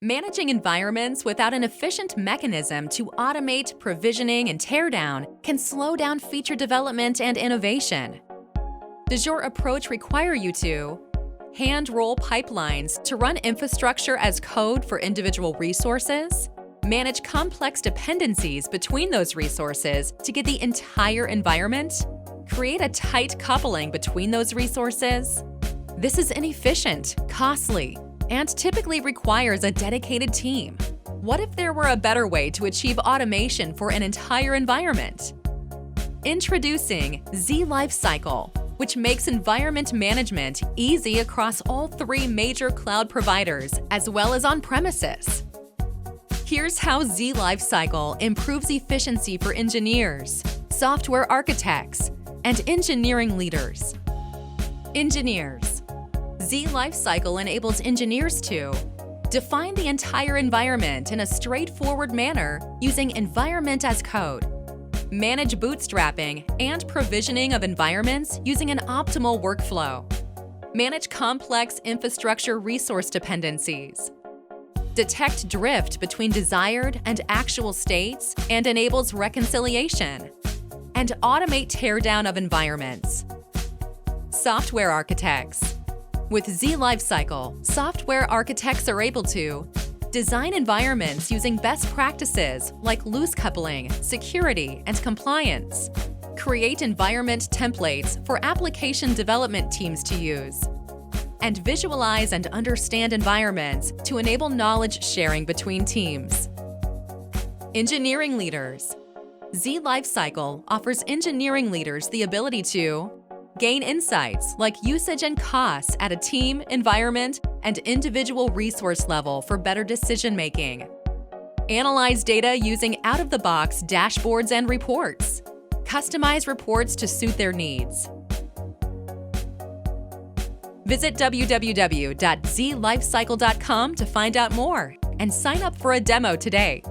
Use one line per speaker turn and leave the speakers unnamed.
Managing environments without an efficient mechanism to automate provisioning and teardown can slow down feature development and innovation. Does your approach require you to hand-roll pipelines to run infrastructure as code for individual resources, manage complex dependencies between those resources to get the entire environment, create a tight coupling between those resources? This is inefficient, costly, and typically requires a dedicated team. What if there were a better way to achieve automation for an entire environment? Introducing zLifecycle, which makes environment management easy across all three major cloud providers as well as on-premises. Here's how zLifecycle improves efficiency for engineers, software architects, and engineering leaders. Engineers. zLifecycle enables engineers to define the entire environment in a straightforward manner using environment as code, manage bootstrapping and provisioning of environments using an optimal workflow, manage complex infrastructure resource dependencies, detect drift between desired and actual states and enables reconciliation, and automate teardown of environments. Software architects. With zLifecycle, software architects are able to design environments using best practices like loose coupling, security, and compliance, create environment templates for application development teams to use, and visualize and understand environments to enable knowledge sharing between teams. Engineering leaders. zLifecycle offers engineering leaders the ability to gain insights like usage and costs at a team, environment, and individual resource level for better decision-making. Analyze data using out-of-the-box dashboards and reports. Customize reports to suit their needs. Visit www.zlifecycle.com to find out more and sign up for a demo today.